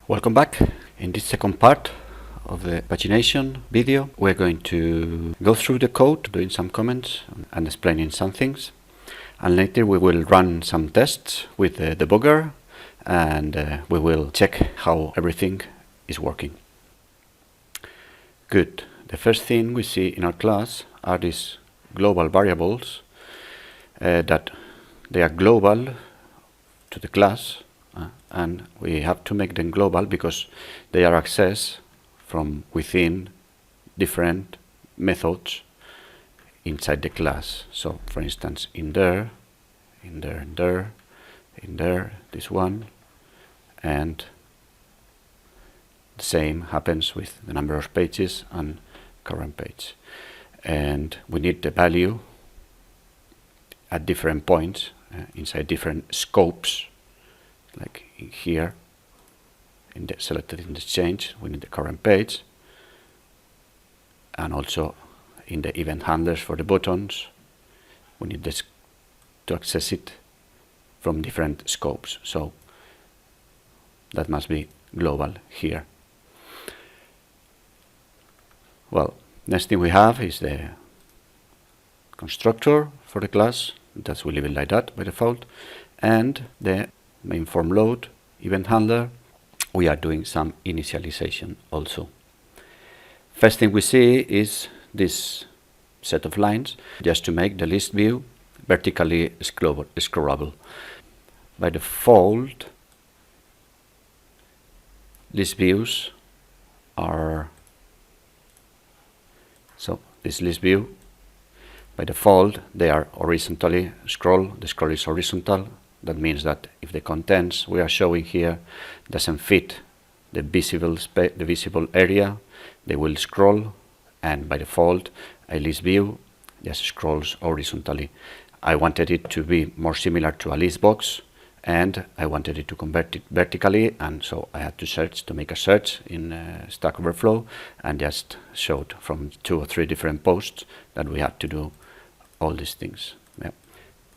Welcome back. In this second part of the pagination video, we're going to go through the code, doing some comments and explaining some things. And later we will run some tests with the debugger and we will check how everything is working. Good. The first thing we see in our class are these global variables that they are global to the class. And we have to make them global because they are accessed from within different methods inside the class. So for instance, in there, this one, and the same happens with the number of pages and current page. And we need the value at different points inside different scopes. Like here, selected in the change, we need the current page, and also in the event handlers for the buttons, we need this to access it from different scopes. So that must be global here. Well, next thing we have is the constructor for the class. That's we leave it like that by default, and the main form load event handler. We are doing some initialization also. First thing we see is this set of lines just to make the list view vertically scrollable. By default, list views are this list view by default they are horizontally scroll. The scroll is horizontal. That means that if the contents we are showing here doesn't fit the visible area, they will scroll, and by default a list view just scrolls horizontally. I wanted it to be more similar to a list box, and I wanted it to convert it vertically, and so I had to make a search in Stack Overflow and just showed from 2 or 3 different posts that we had to do all these things. Yeah.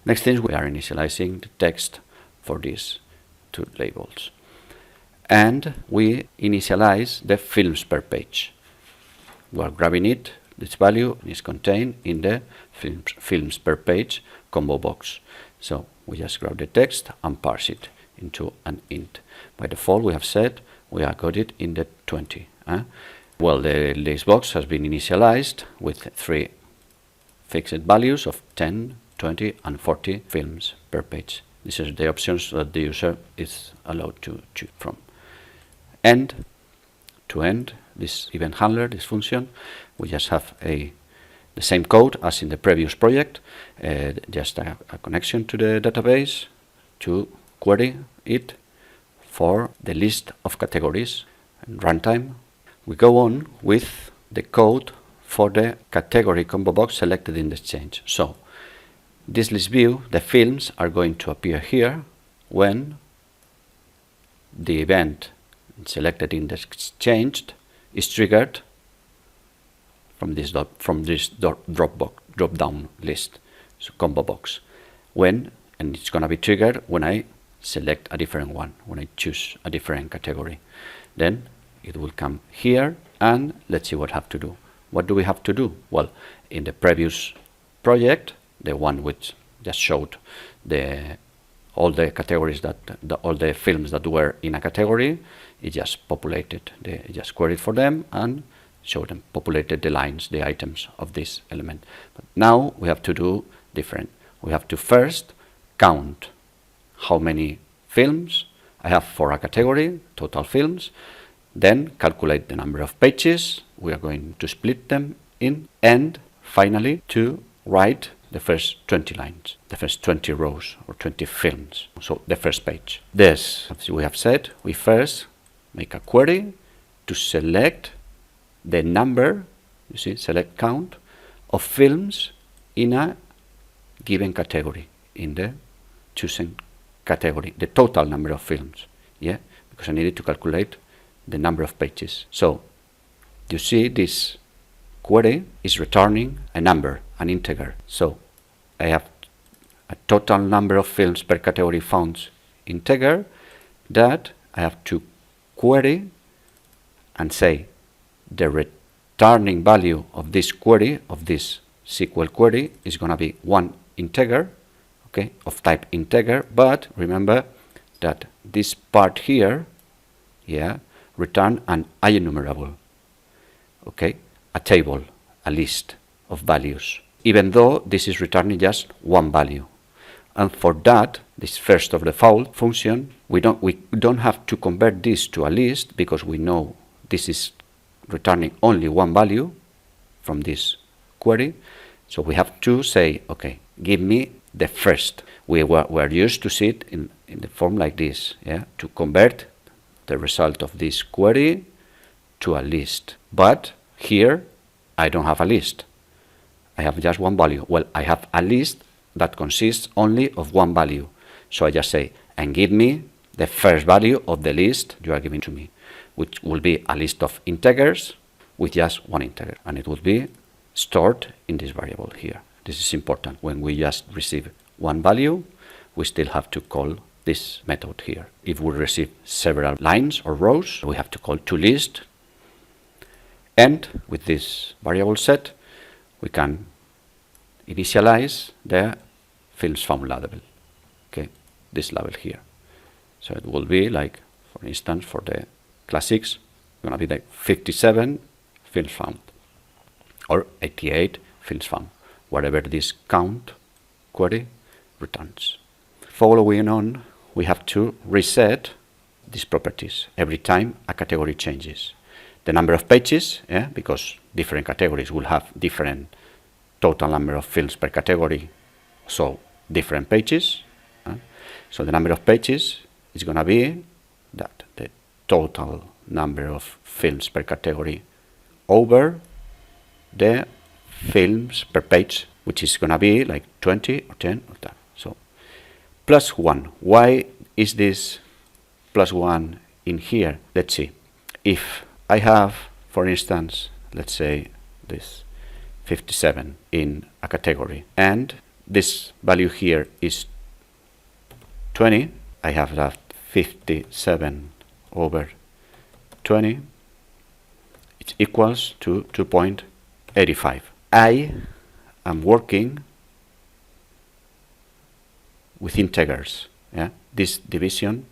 Next thing, we are initializing the text for these 2 labels. And we initialize the films per page. We are grabbing it, this value is contained in the films per page combo box. So we just grab the text and parse it into an int. By default, we have said we have got it in the 20. Well, the list box has been initialized with 3 fixed values of 10, 20 and 40 films per page. These are the options that the user is allowed to choose from. End to end, this event handler, this function, we just have the same code as in the previous project, just a connection to the database to query it for the list of categories. And runtime, we go on with the code for the category combo box selected in the change. So this list view, the films are going to appear here when the event selected in the changed is triggered from this drop down list, so combo box. And it's going to be triggered when I select a different one, when I choose a different category. Then it will come here, and let's see what I have to do. What do we have to do? Well, in the previous project, the one which just showed all the categories all the films that were in a category, it just populated, it just queried for them and showed them, populated the lines, the items of this element. But now we have to do different. We have to first count how many films I have for a category, total films, then calculate the number of pages. We are going to split them in, and finally to write the first 20 lines, the first 20 rows or 20 films. So the first page. This, as we have said, we first make a query to select the number, you see, select count of films in a given category, in the chosen category, the total number of films. Yeah, because I needed to calculate the number of pages. So you see this query is returning a number, an integer. So I have a total number of films per category found integer that I have to query and say the returning value of this query, of this SQL query, is going to be one integer, okay, of type integer, but remember that this part here, yeah, return an enumerable, okay, a table, a list of values, even though this is returning just one value. And for that, this first of the default function, we don't have to convert this to a list, because we know this is returning only one value from this query. So we have to say, okay, give me the first. We're used to see it in the form like this, yeah, to convert the result of this query to a list. But here I don't have a list. I have just one value. Well, I have a list that consists only of one value. So I just say, and give me the first value of the list you are giving to me, which will be a list of integers with just one integer. And it will be stored in this variable here. This is important. When we just receive one value, we still have to call this method here. If we receive several lines or rows, we have to call toList. And with this variable set, we can initialize the films found label, okay, this label here. So it will be like, for instance, for the classics, going to be like 57 films found or 88 films found, whatever this count query returns. Following on, we have to reset these properties every time a category changes. The number of pages, yeah, because different categories will have different total number of fields per category, so different pages. So the number of pages is going to be that the total number of films per category over the films per page, which is going to be like 20 or 10 or that. So plus 1. Why is this plus 1 in here? Let's see. If I have, for instance, let's say this 57 in a category, and this value here is 20, I have that 57 over 20, it equals to 2.85. I am working with integers. Yeah? This division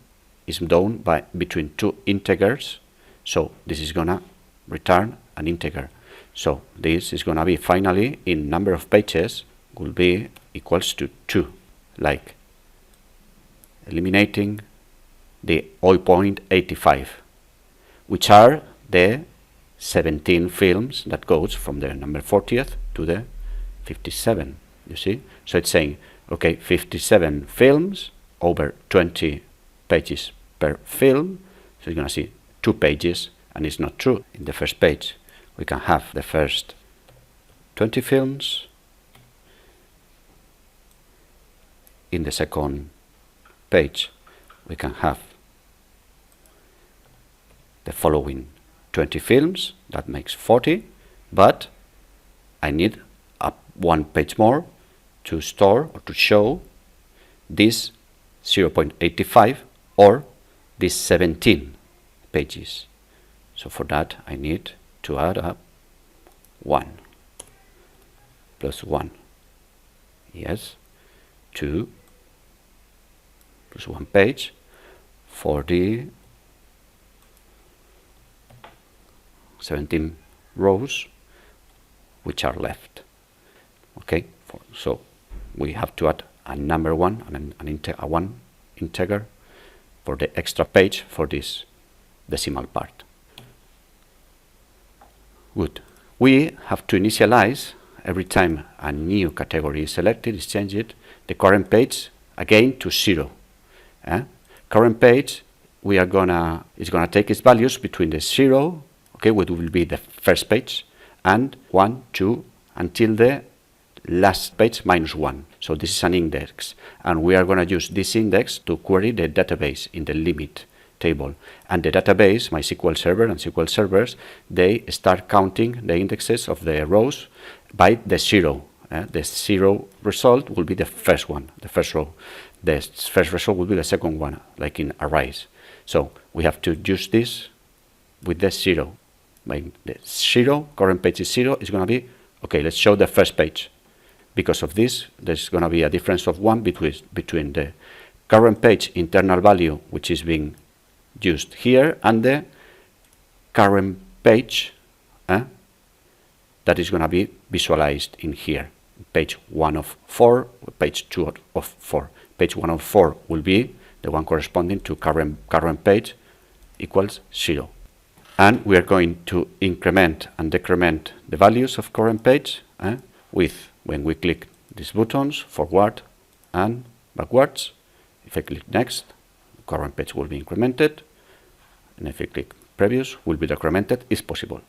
is done between two integers, so this is gonna return an integer. So this is gonna be finally in number of pages will be equals to 2, like eliminating the 0.85, which are the 17 films that goes from the number 40th to the 57, you see? So it's saying, okay, 57 films over 20 pages per film, so you're going to see 2 pages, and it's not true. In the first page, we can have the first 20 films. In the second page, we can have the following 20 films, that makes 40, but I need one page more to store or to show this 0.85 or these 17 pages. So for that I need to add up 1 plus 1, yes, 2 plus 1 page for the 17 rows which are left. Okay, so we have to add a number 1 and a 1 integer for the extra page for this decimal part. Good. We have to initialize every time a new category is selected, is changed, the current page again to 0. Current page, it's gonna take its values between the 0, okay, which will be the first page, and 1, 2, until the last page minus 1. So this is an index, and we are going to use this index to query the database in the limit table. And the database, MySQL Server and SQL servers, they start counting the indexes of the rows by the 0. The 0 result will be the first one, the first row. The first result will be the second one, like in arrays. So we have to use this with the 0. By the 0, current page is 0, it's going to be, okay, let's show the first page. Because of this, there's going to be a difference of 1 between the current page internal value, which is being used here, and the current page that is going to be visualized in here. Page 1 of 4, page 2 of 4. Page 1 of 4 will be the one corresponding to current page equals 0. And we are going to increment and decrement the values of current page with, when we click these buttons, forward and backwards. If I click next, current page will be incremented, and if I click previous, will be decremented, is possible.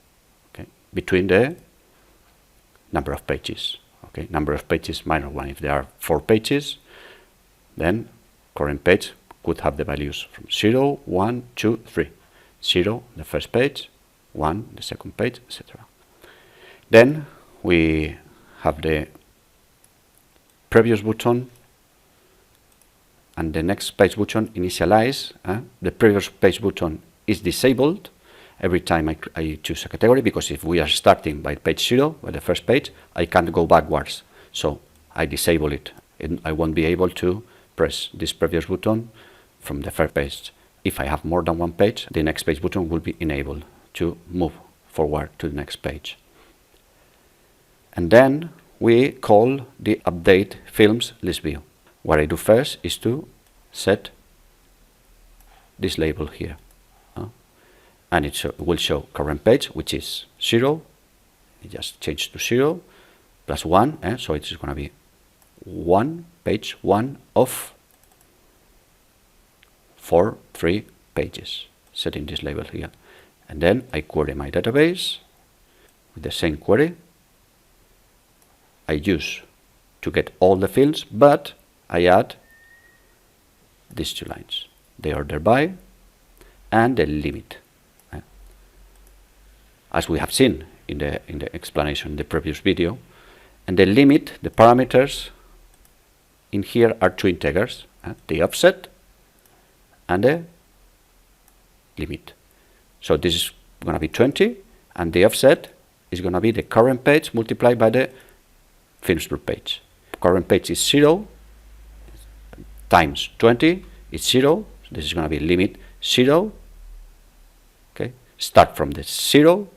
Okay, between the number of pages. Okay, number of pages minus 1. If there are 4 pages, then current page could have the values from 0, 1, 2, 3. 0, the first page, 1, the second page, etc. Then we have the previous button and the next page button initialize. The previous page button is disabled every time I choose a category, because if we are starting by page 0, by the first page, I can't go backwards. So I disable it, and I won't be able to press this previous button from the first page. If I have more than one page, the next page button will be enabled to move forward to the next page. And then we call the update films list view. What I do first is to set this label here. And it will show current page, which is 0. It just changed to 0 plus 1. So it's going to be 1, page 1 of 3 pages, setting this label here. And then I query my database with the same query I use to get all the fields, but I add these 2 lines, the order by and the limit. As we have seen in the explanation in the previous video. And the limit, the parameters in here are 2 integers, the offset and the limit. So this is going to be 20, and the offset is going to be the current page multiplied by the films per page. Current page is 0 times 20 is 0. So this is going to be limit 0. Okay, start from the 0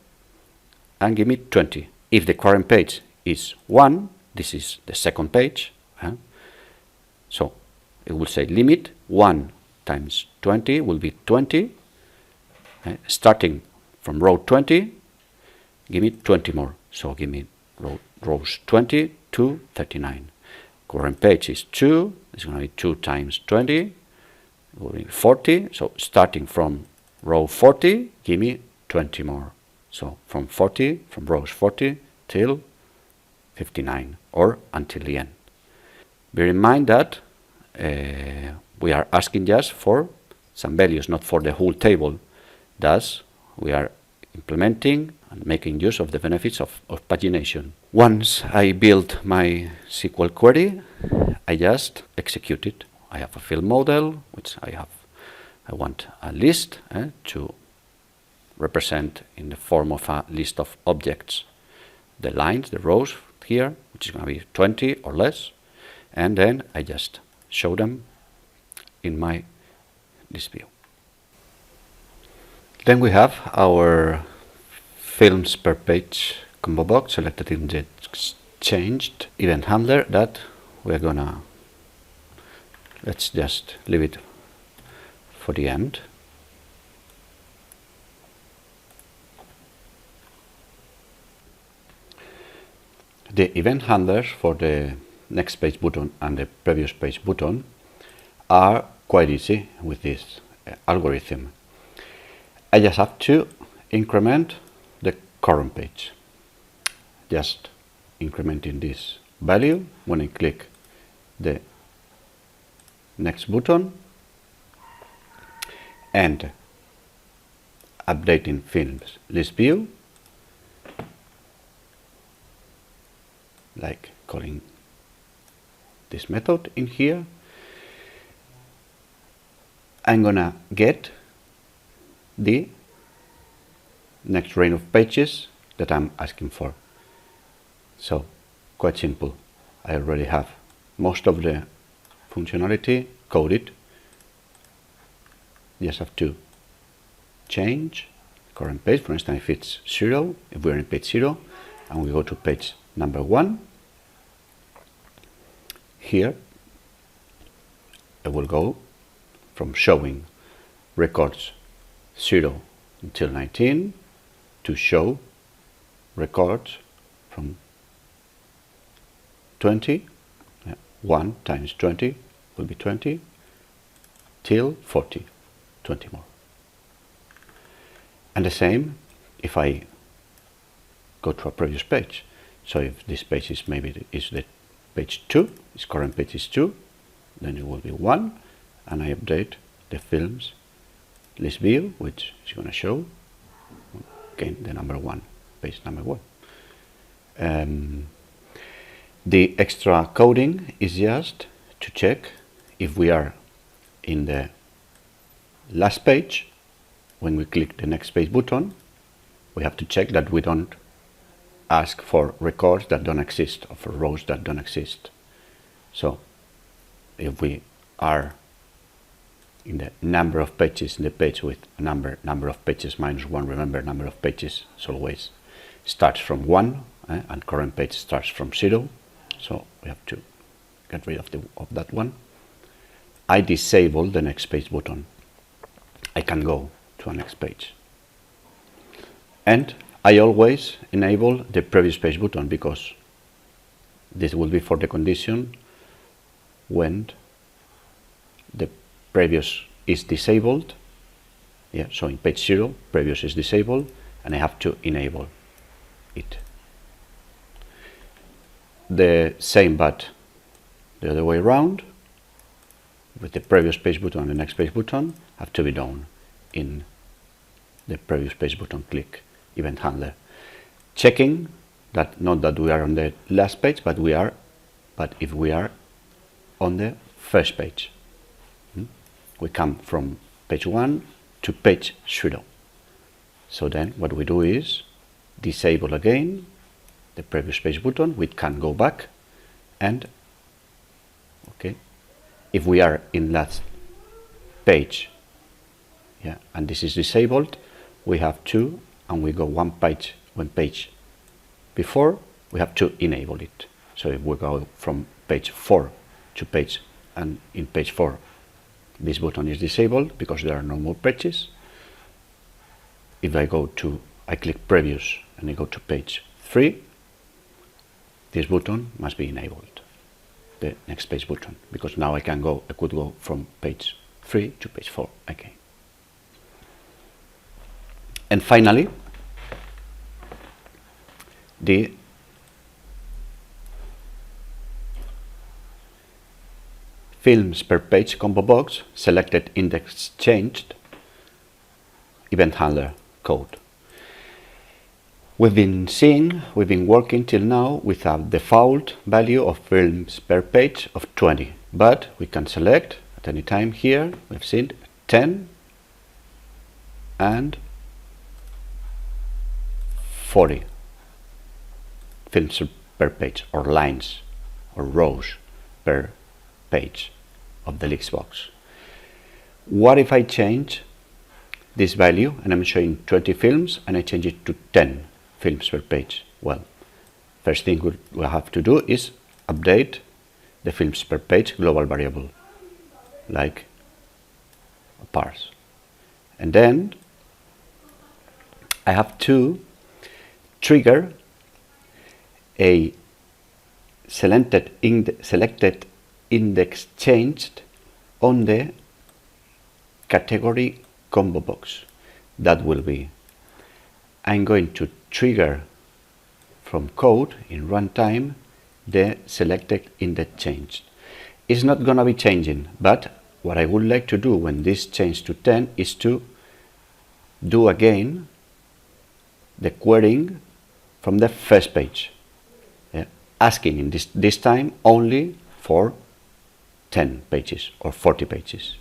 and give me 20. If the current page is 1, this is the second page. So it will say limit 1 times 20 will be 20. Starting from row 20, give me 20 more. So give me rows 20 to 39. Current page is 2. It's going to be 2 times 20. It will be 40. So starting from row 40, give me 20 more. So from rows 40 till 59, or until the end. Bear in mind that we are asking just for some values, not for the whole table. Thus, we are implementing and making use of the benefits of pagination. Once I build my SQL query, I just execute it. I have a field model, which I want a list to represent in the form of a list of objects, the lines, the rows here, which is going to be 20 or less, and then I just show them in my list view. Then we have our films per page combo box selected in the changed event handler that we're gonna, let's just leave it for the end. The event handlers for the next page button and the previous page button are quite easy with this algorithm. I just have to increment the current page. Just incrementing this value when I click the next button and updating films list view, like calling this method in here. I'm gonna get the next range of pages that I'm asking for. So quite simple. I already have most of the functionality coded. Just have to change current page. For instance, if it's 0, if we're in page 0 and we go to page number 1, here I will go from showing records 0 until 19 to show records from 20, 1 times 20 will be 20, till 40, 20 more. And the same if I go to a previous page. So if this page is maybe is the page 2, this current page is 2, then it will be 1, and I update the films list view, which is going to show again the number 1, page number 1. The extra coding is just to check if we are in the last page. When we click the next page button, we have to check that we don't ask for records that don't exist or for rows that don't exist. So if we are in the number of pages in the page with a number of pages minus 1, remember number of pages is always starts from 1 and current page starts from 0, so we have to get rid of that one. I disable the next page button. I can go to a next page, and I always enable the previous page button, because this will be for the condition when the previous is disabled. Yeah, so in page 0 previous is disabled and I have to enable it. The same but the other way around, with the previous page button and the next page button have to be done in the previous page button click event handler, checking that not that we are on the last page, but if we are on the first page. We come from page 1 to page 0. So then what we do is disable again the previous page button. We can go back, and okay, if we are in last page, yeah, and this is disabled, we have to, and we go one page before, we have to enable it. So if we go from page 4 to page, and in page 4 this button is disabled because there are no more pages. If I click previous and I go to page 3, this button must be enabled, the next page button, because now I could go from page 3 to page 4 again. And finally, the films per page combo box selected index changed event handler code. We've been working till now with a default value of films per page of 20, but we can select at any time here. We've seen 10 and 40 films per page, or lines or rows per page of the list box. What if I change this value and I'm showing 20 films and I change it to 10 films per page? Well, first thing we'll have to do is update the films per page global variable, like a parse. And then I have to trigger a selected index changed on the category combo box. That will be, I'm going to trigger from code in runtime the selected index changed. It's not going to be changing, but what I would like to do when this changed to 10 is to do again the querying from the first page, asking in this time only for 10 pages or 40 pages.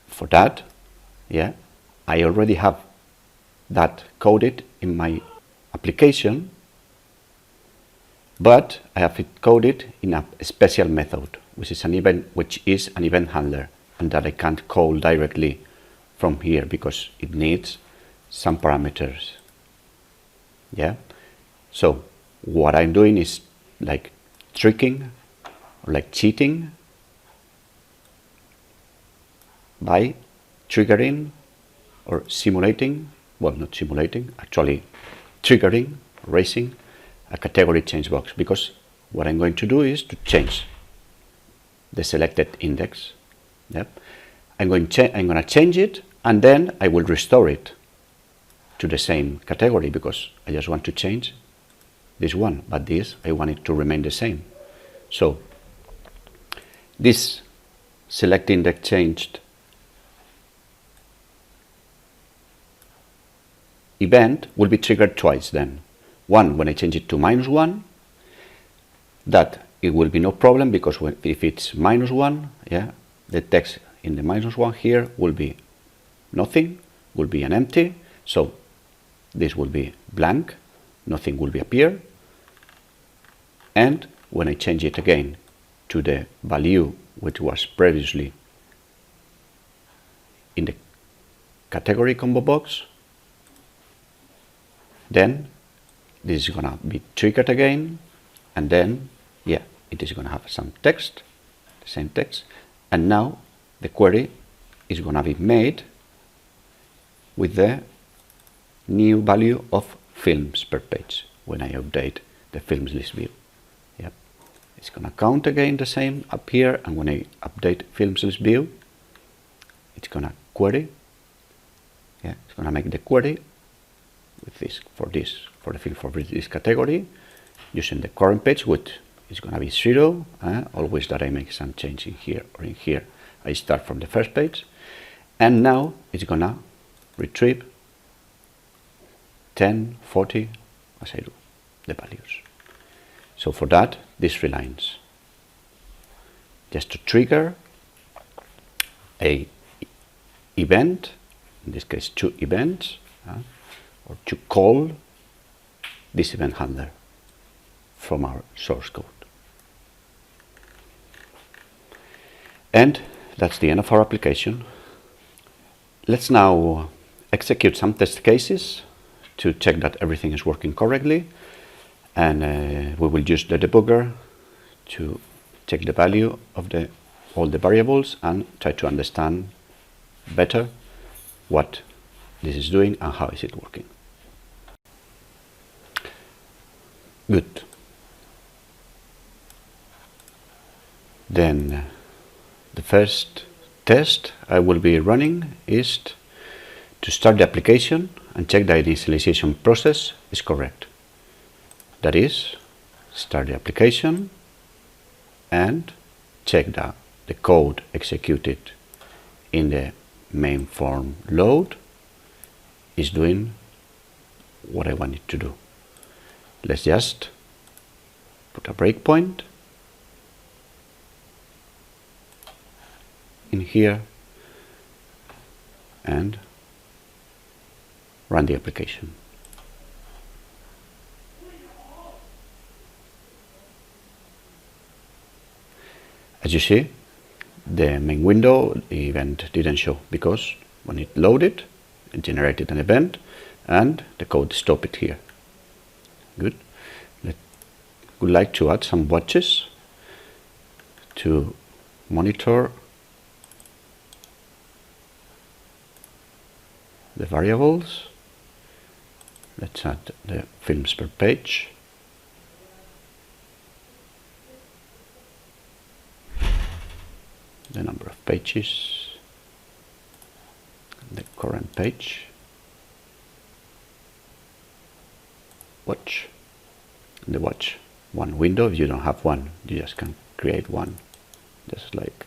For that, I already have that coded in my application, but I have it coded in a special method, which is an event handler, and that I can't call directly from here because it needs some parameters. Yeah. So what I'm doing is like tricking or like cheating by triggering or simulating, well, not simulating, actually triggering, raising a category change box, because what I'm going to do is to change the selected index. Yep. I'm going to change it, and then I will restore it to the same category, because I just want to change this one, but this I want it to remain the same. So this select index changed event will be triggered twice then. One when I change it to -1, that it will be no problem, because if it's -1, yeah, the text in the -1 here will be nothing, will be an empty, so this will be blank, nothing will be appear. And when I change it again to the value which was previously in the category combo box, then this is gonna be triggered again, and then yeah, it is gonna have some text, the same text, and now the query is gonna be made with the new value of films per page when I update the films list view. Yep. It's gonna count again the same up here, and when I update films list view, it's gonna query. Yeah, it's gonna make the query with this for the field for this category using the current page, which is gonna be 0. Always that I make some change in here or in here, I start from the first page, and now it's gonna retrieve 10, 40, as I do the values. So for that, these 3 lines, just to trigger a event, in this case 2 events, or to call this event handler from our source code. And that's the end of our application. Let's now execute some test cases to check that everything is working correctly, and we will use the debugger to check the value of all the variables and try to understand better what this is doing and how is it working. Good. Then the first test I will be running is to start the application and check the initialization process is correct. That is, start the application and check that the code executed in the main form load is doing what I want it to do. Let's just put a breakpoint in here and run the application. As you see, the main window, the event didn't show because when it loaded, it generated an event and the code stopped it here. Good. Would like to add some watches to monitor the variables. Let's add the films per page. The number of pages, the current page, watch, the watch one window. If you don't have one, you just can create one, just like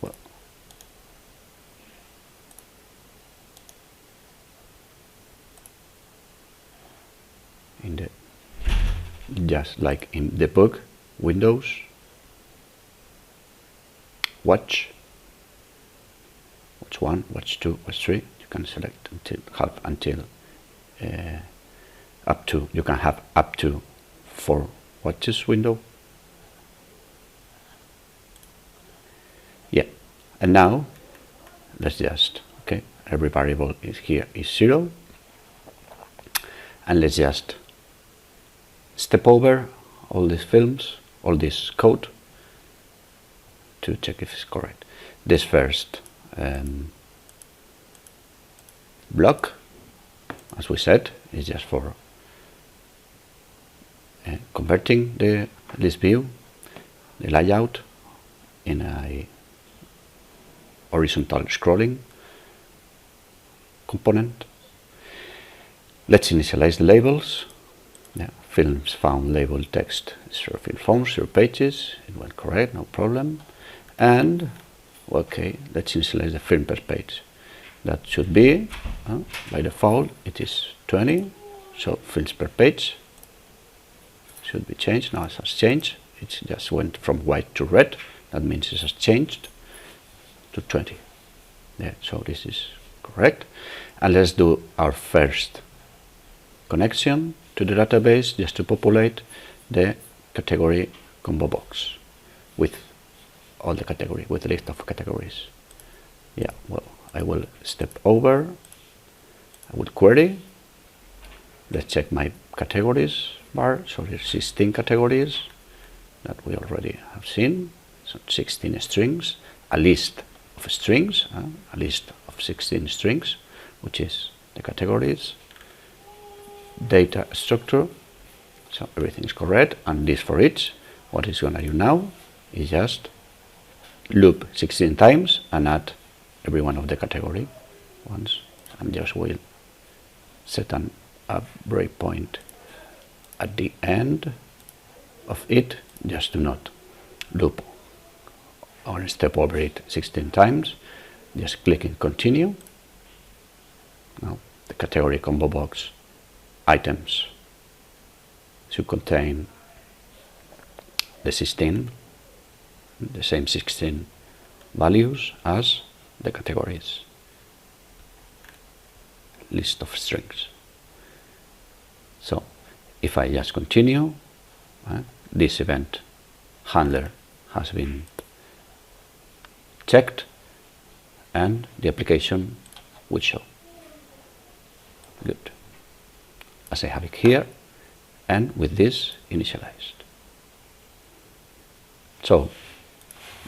well. In the just like in the book windows, watch, watch 1, watch 2, watch 3. You can select up to, you can have up to 4 watches window. Yeah, and now let's just, okay, every variable is here is 0, and let's just step over all these films, all this code, to check if it's correct. This first block, as we said, is just for converting the list view, the layout, in a horizontal scrolling component. Let's initialize the labels. Yeah, films found label text 0 film forms, 0 pages. It went correct, no problem. And okay, let's initialize the film per page. That should be, by default, it is 20. So films per page should be changed. Now it has changed. It just went from white to red. That means it has changed to 20. Yeah, so this is correct. And let's do our first connection to the database just to populate the category combo box with all the category, with the list of categories. Yeah, well, I will step over, I will query. Let's check my categories bar. So there's 16 categories that we already have seen. So 16 strings, a list of strings, a list of 16 strings, which is the categories, data structure. So everything is correct, and this for each. What it's going to do now is just loop 16 times and add every one of the category ones, and just will set a breakpoint at the end of it, just do not loop or step over it 16 times. Just clicking continue. Now the category combo box items should contain the same 16 values as the categories list of strings. So if I just continue, this event handler has been checked and the application will show. Good. As I have it here, and with this initialized. So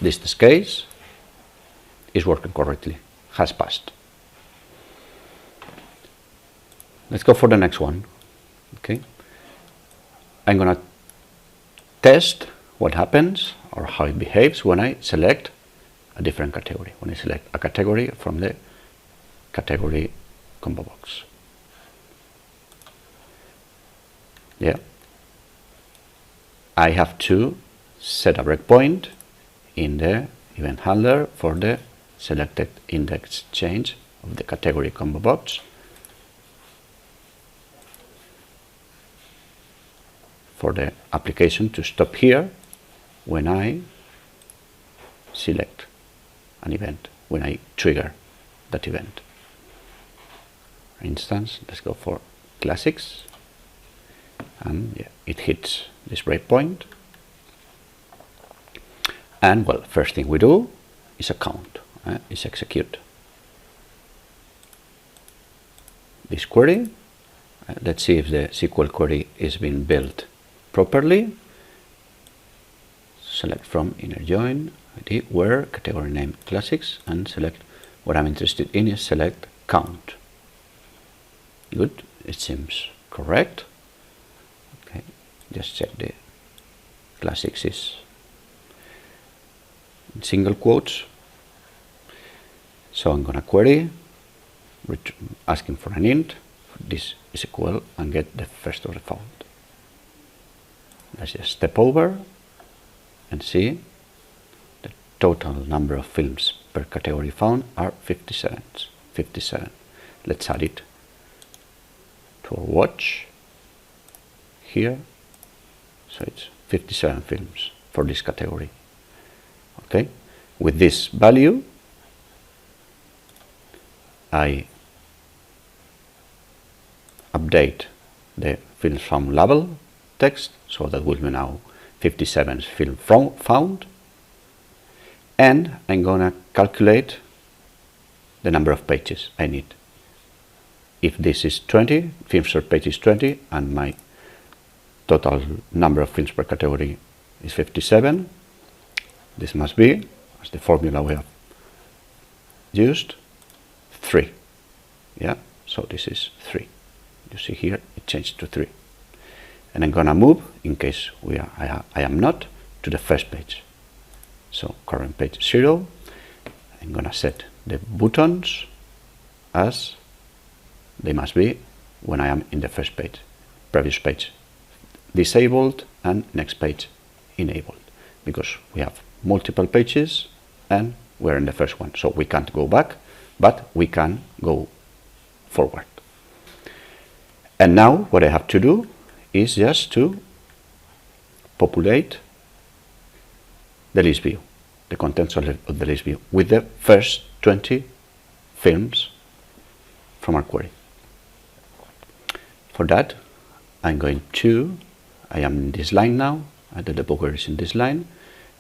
this test case is working correctly, has passed. Let's go for the next one. Okay, I'm gonna test what happens or how it behaves when I select a different category, when I select a category from the category combo box. Yeah, I have to set a breakpoint in the event handler for the selected index change of the category combo box. For the application to stop here when I select an event, when I trigger that event. For instance, let's go for classics, and yeah, it hits this breakpoint. And well, first thing we do is a count, is execute this query. Let's see if the SQL query is being built properly. Select from inner join ID where category name classics, and select what I'm interested in is select count. Good, it seems correct. Okay, just check the classics is in single quotes. So I'm gonna query asking for an int, this is equal, and get the first of the found. Let's just step over and see the total number of films per category found are 57. Let's add it to our watch here. So it's 57 films for this category. Okay, with this value I update the film from label text, so that will be now 57 film found, and I'm gonna calculate the number of pages I need. If this is 20, films per page is 20, and my total number of films per category is 57, this must be, as the formula we have used, 3. Yeah, so this is 3. You see here it changed to 3. And I'm gonna move, in case I am not, to the first page. So current page 0. I'm gonna set the buttons as they must be when I am in the first page. Previous page disabled and next page enabled, because we have multiple pages and we're in the first one, so we can't go back, but we can go forward. And now what I have to do is just to populate the list view, the contents of the list view, with the first 20 films from our query. For that, I am in this line now, and the debugger is in this line,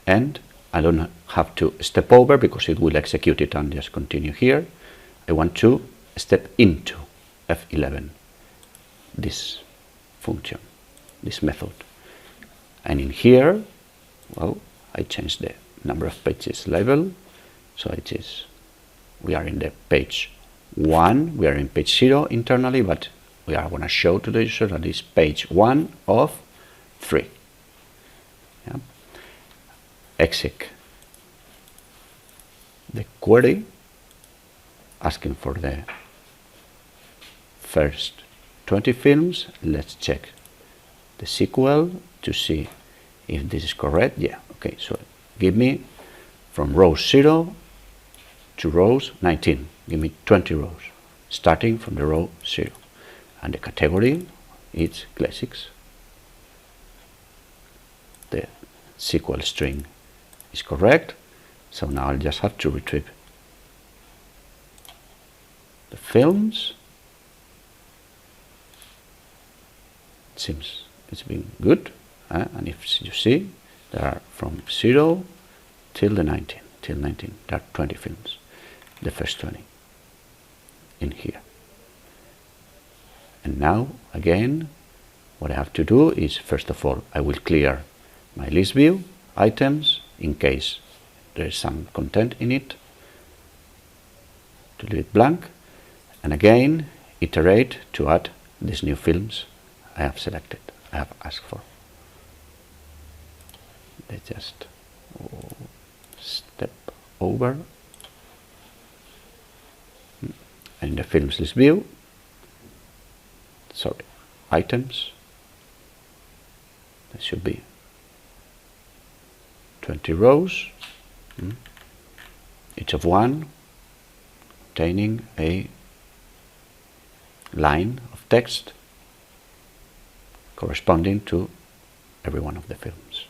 and I don't have to step over because it will execute it and just continue here. I want to step into F11, this function, this method. And in here, well, I change the number of pages label, so it is, we are in the page 1, we are in page 0 internally, but we are going to show to the user that is page 1 of 3. Yeah. Exec the query, asking for the first 20 films. Let's check the SQL to see if this is correct. Yeah, okay, so give me from row 0 to rows 19. Give me 20 rows, starting from the row 0. And the category is classics. The SQL string is correct, so now I'll just have to retrieve the films. It seems it's been good, and if you see, there are from 0 till the 19, there are 20 films, the first 20 in here. And now, again, what I have to do is, first of all, I will clear my list view items in case there is some content in it, to leave it blank, and again, iterate to add these new films I have selected, I have asked for. Let's just step over. And in the films list view, sorry, items, there should be 20 rows, each of one containing a line of text corresponding to every one of the films.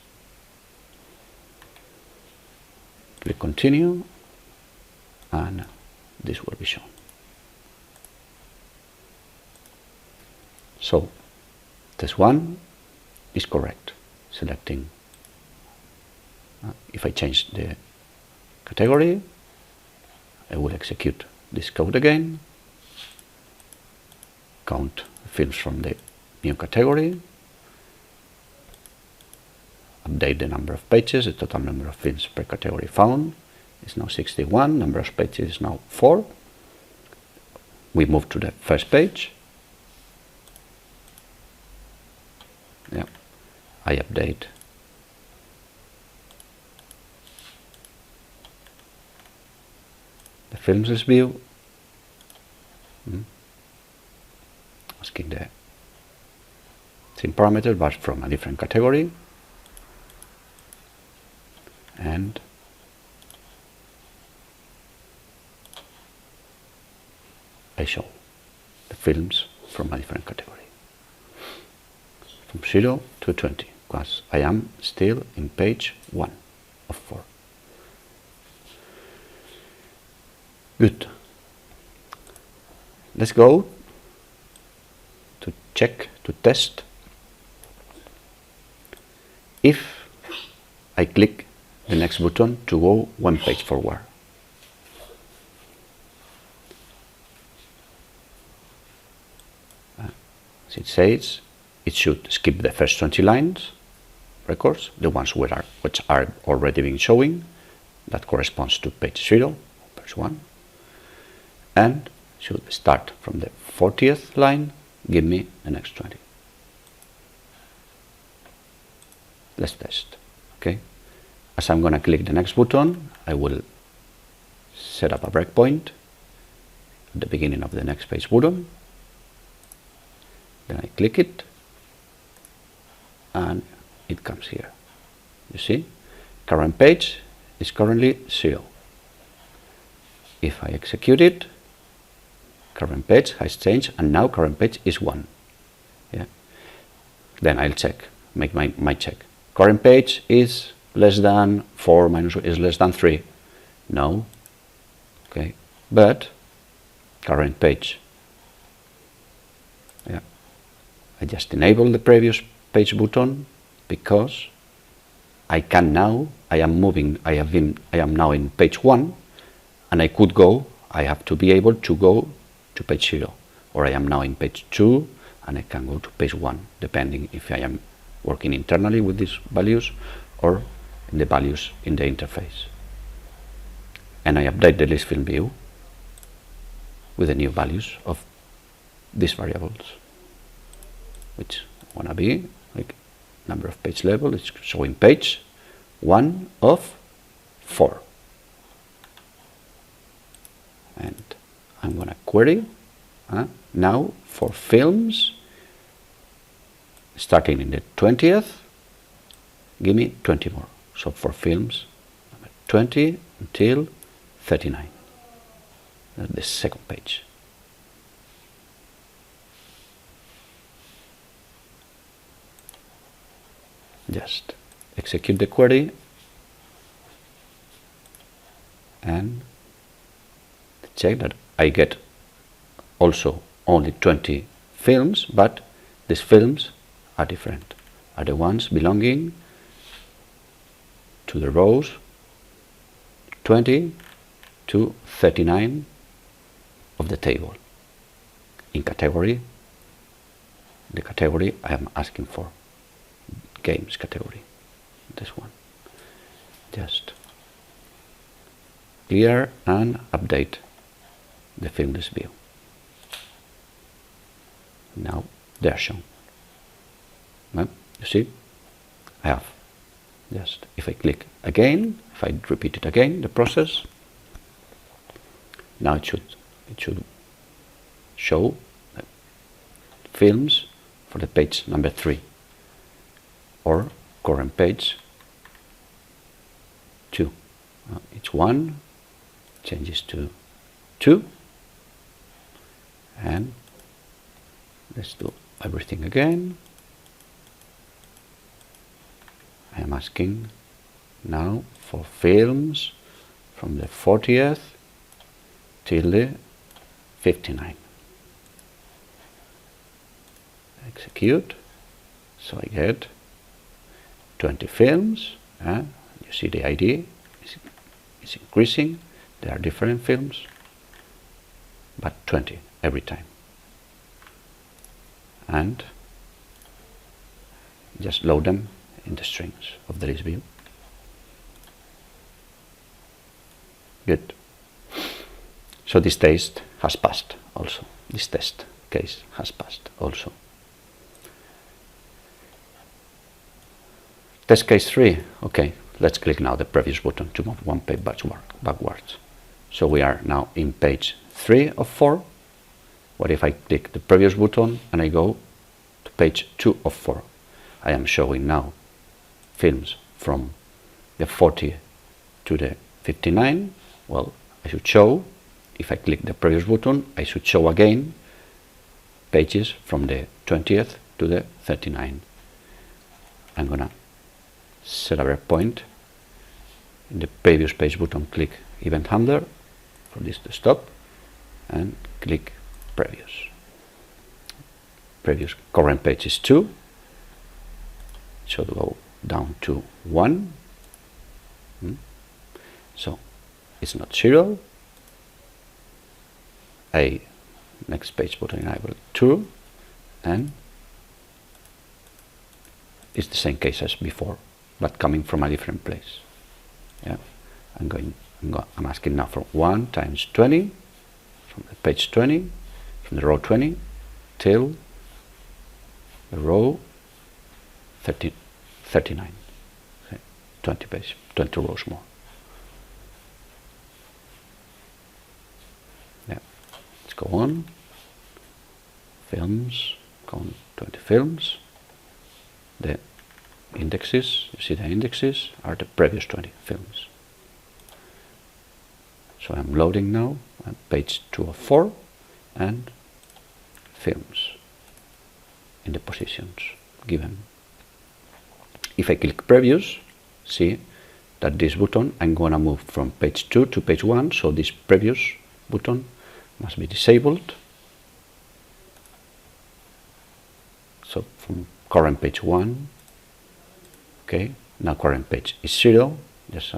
Click continue, and this will be shown. So this one is correct, selecting. If I change the category, I will execute this code again, count films from the new category, update the number of pages. The total number of films per category found is now 61, number of pages is now 4. We move to the first page. Yeah, I update the films list view, asking the same parameter but from a different category, and I show the films from a different category, from 0 to 20, because I am still in page 1 of 4. Good. let's go to check, to test. If I click the next button to go one page forward, as it says, it should skip the first 20 lines records, the ones which are already being showing. That corresponds to page 0, page 1, and should start from the 40th line, give me the next 20. Let's test. Okay, as I'm going to click the next button, I will set up a breakpoint at the beginning of the next page button. Then I click it, and it comes here. You see, current page is currently 0. If I execute it, current page has changed, and now current page is 1. Yeah. Then I'll check, make my check. Current page is less than 4 minus is less than 3. No. Okay. But current page. Yeah. I just enable the previous page button because I can now, I am now in page 1, and I could go, I have to be able to go to page 0, or I am now in page 2 and I can go to page 1, depending if I am working internally with these values or in the values in the interface. And I update the list field view with the new values of these variables, which want to be like number of page level. It's showing page 1 of 4. And I'm going to query now for films starting in the 20th, give me 20 more. So for films, 20 until 39. That's the second page. Just execute the query and check that I get also only 20 films, but these films are different, are the ones belonging to the rows 20 to 39 of the table in category, the category I am asking for, games category, this one. Just clear and update the film list view. Now they are shown. Well, you see, I have just, if I click again, if I repeat it again, the process, now it should show films for the page number 3 or current page 2. It's 1 changes to 2, and let's do everything again. I am asking now for films from the 40th till the 59. Execute, so I get 20 films. You see the ID is increasing. There are different films, but 20 every time. And just load them in the strings of the list view. Good. So this test has passed also. This test case has passed also. Test case 3. Okay, let's click now the previous button to move one page backwards. So we are now in page 3 of 4. What if I click the previous button and I go to page 2 of 4? I am showing now films from the 40 to the 59. Well, I should show, if I click the previous button, I should show again pages from the 20th to the 39. I'm gonna set a breakpoint in the previous page button, click event handler for this to stop, and click Previous current page is 2, should go down to 1. So it's not 0. Next page button enable 2, and it's the same case as before, but coming from a different place. Yeah, I'm asking now for 1 times 20 from the page 20, from the row 20 till the row 39. Okay. 20 rows more. Yeah, let's go on. Films, go on 20 films. The indexes, you see the indexes are the previous 20 films. So I'm loading now on page 2 of 4 and films in the positions given. If I click previous, see that this button, I'm gonna move from page 2 to page 1, so this previous button must be disabled. So from current page 1, okay, now current page is 0, just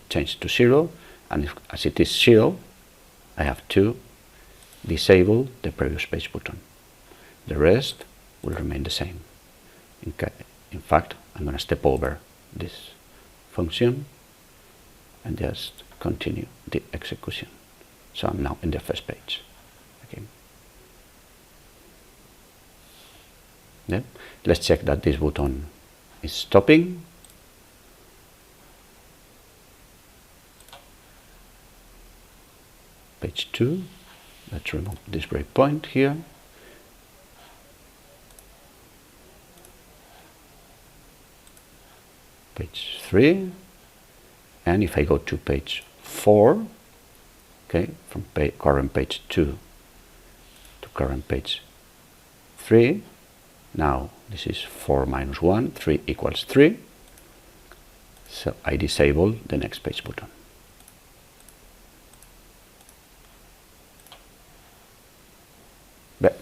change to 0, and as it is 0, I have to disable the previous page button. The rest will remain the same. In fact, I'm going to step over this function and just continue the execution. So I'm now in the first page. Okay. Then let's check that this button is stopping. Page 2. Let's remove this breakpoint here. Page 3, and if I go to page 4, okay, from current page 2 to current page 3, now this is 4 minus 1, 3 equals 3, so I disable the next page button. But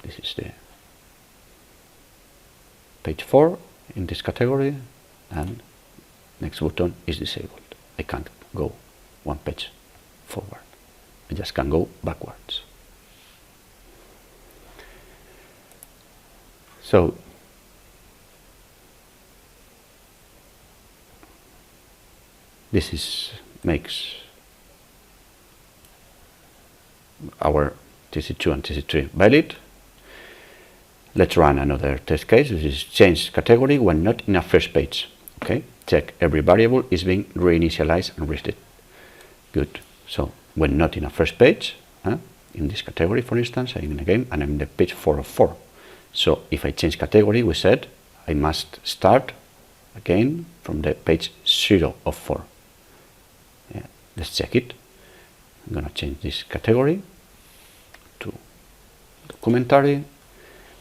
this is the page 4 in this category, and next button is disabled. I can't go one page forward. I just can go backwards. So this makes our TC2 and TC3 valid. Let's run another test case. This is change category when not in a first page. Okay, check every variable is being reinitialized and reset. Good. So when not in a first page, in this category, for instance, I'm in a game and I'm in the page 4 of 4. So if I change category, we said I must start again from the page 0 of 4. Yeah, let's check it. I'm going to change this category to documentary,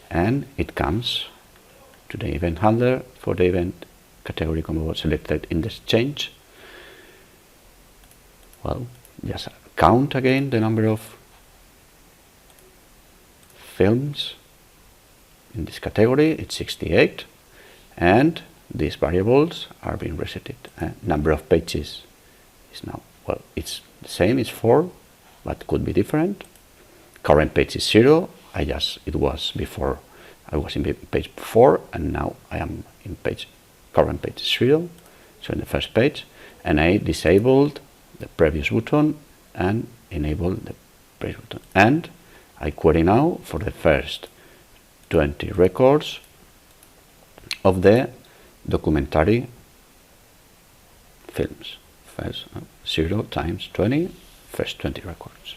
and it comes to the event handler for the event category combo selected in this change. Well, just count again the number of films in this category. It's 68, and these variables are being resetted. Number of pages is now, well, it's the same, it's 4, but could be different. Current page is 0. It was before I was in page 4, and now I am in current page 0, so in the first page, and I disabled the previous button and enabled the previous button, and I query now for the first 20 records of the documentary films. First 0 times 20, first 20 records.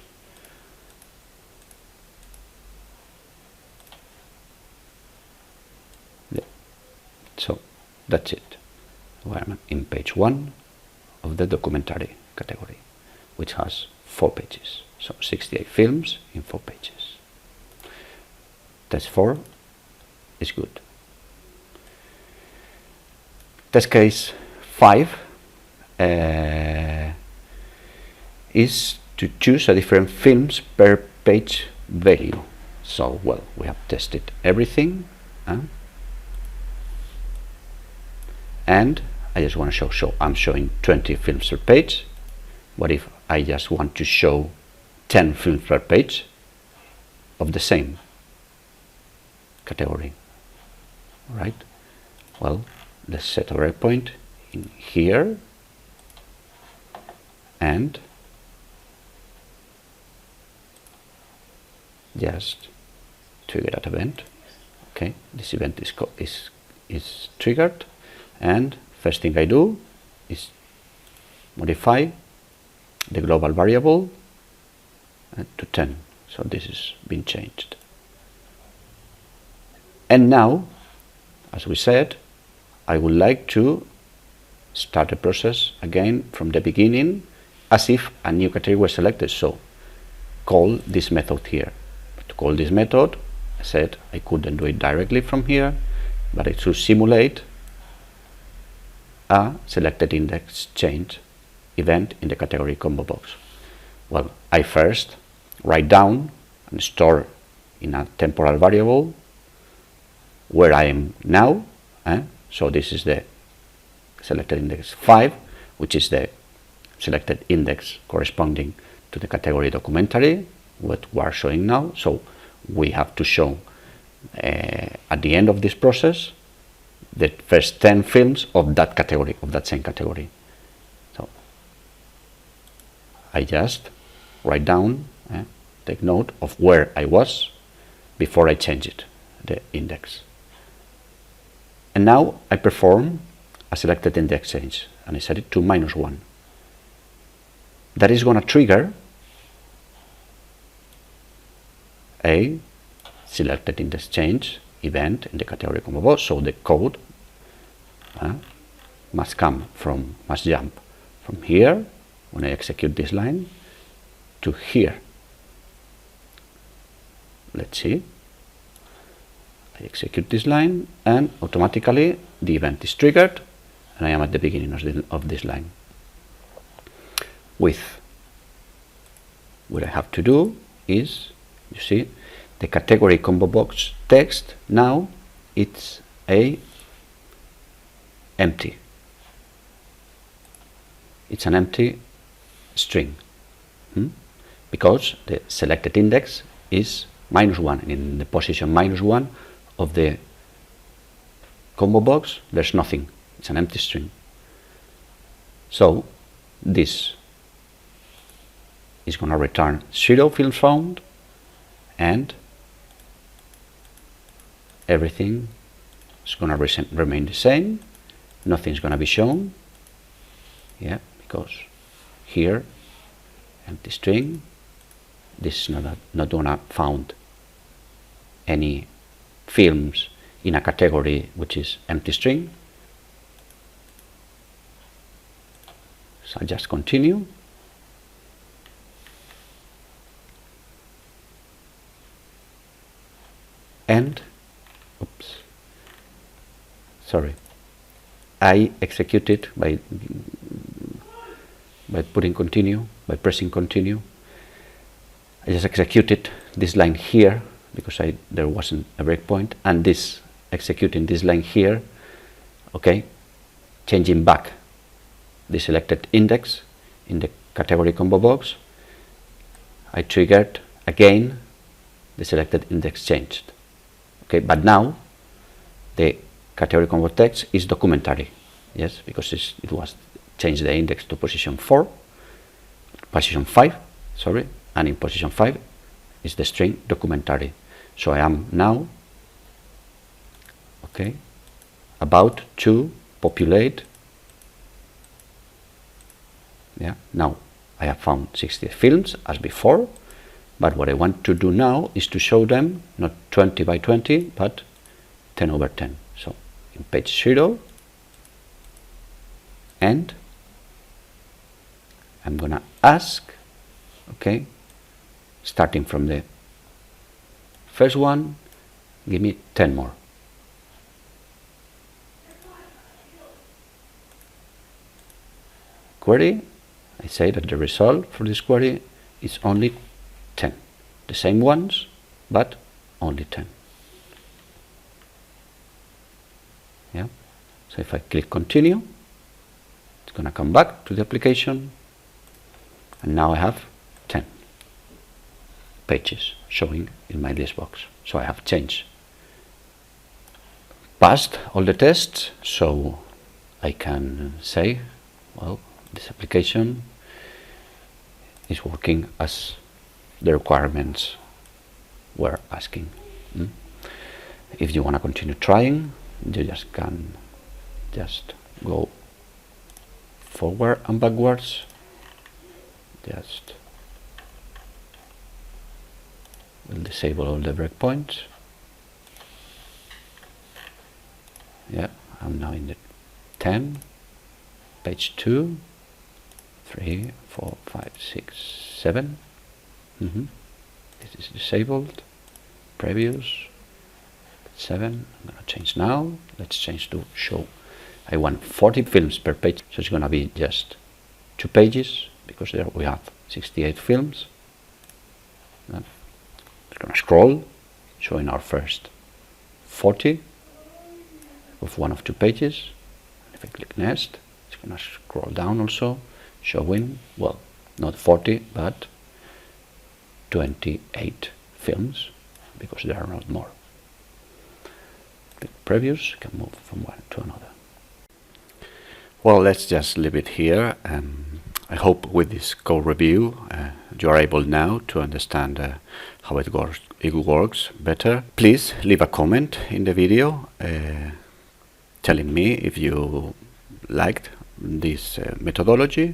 So that's it. I'm in page 1 of the documentary category, which has 4 pages. So 68 films in 4 pages. Test 4 is good. Test case 5 is to choose a different films per page value. So, well, we have tested everything, and I just want to show I'm showing 20 films per page. What if I just want to show 10 films per page of the same category? Right? Well, let's set a breakpoint in here and just trigger that event. Okay, this event is triggered, and first thing I do is modify the global variable to 10. So this has been changed. And now, as we said, I would like to start the process again from the beginning as if a new category was selected. So call this method here. To call this method, I said I couldn't do it directly from here, but I should simulate a selected index change event in the category combo box. Well, I first write down and store in a temporal variable where I am now. So this is the selected index 5, which is the selected index corresponding to the category documentary, what we are showing now. So we have to show at the end of this process the first 10 films of that category, of that same category. So I just write down, take note of where I was before I change it, the index. And now I perform a selected index change, and I set it to -1. That is going to trigger a selected index change event in the category combo box. So the code must jump from here when I execute this line to here. Let's see. I execute this line, and automatically the event is triggered, and I am at the beginning of this line. With what I have to do is, you see, the category combo box text now it's empty. It's an empty string, because the selected index is -1, and in the position -1 of the combo box there's nothing. It's an empty string. So this is going to return 0 films found, and everything is going to remain the same. Nothing's going to be shown, because here empty string. This is not going to found any films in a category which is empty string. So I just continue. And I execute it by putting continue, by pressing continue. I just executed this line here because there wasn't a breakpoint, and this executing this line here, changing back the selected index in the category combo box. I triggered again the selected index changed. But now the category combo text is documentary, yes, because it was changed the index to position 5, and in position 5 is the string documentary. So I am now about to populate. Now I have found 60 films as before, but what I want to do now is to show them not 20 by 20 but 10 over 10. So in page 0, and I'm gonna ask, starting from the first one, give me 10 more. Query, I say that the result for this query is only 10. the same ones, but only 10. Yeah. So if I click continue, it's going to come back to the application, and now I have 10 pages showing in my list box. So I have changed, passed all the tests, so I can say, well, this application is working as the requirements were asking. If you want to continue trying, you just can just go forward and backwards, just will disable all the breakpoints. Yeah, I'm now in the 10, page 2, 3, 4, 5, 6, 7. This is disabled. Previous 7. I'm going to change now. Let's change to show. I want 40 films per page, so it's going to be just 2 pages, because there we have 68 films. We're going to scroll, showing our first 40 of 1 of 2 pages. If I click next, it's going to scroll down also, showing, well, not 40, but 28 films, because there are not more. Click previous, you can move from one to another. Well, let's just leave it here. I hope with this code review you are able now to understand how it works better. Please leave a comment in the video telling me if you liked this methodology,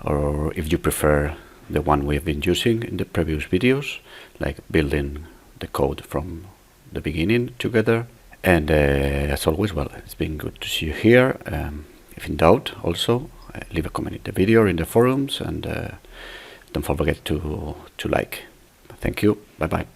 or if you prefer the one we have been using in the previous videos, like building the code from the beginning together. And as always, well, it's been good to see you here. If in doubt, also leave a comment in the video or in the forums, and don't forget to like. Thank you. Bye bye.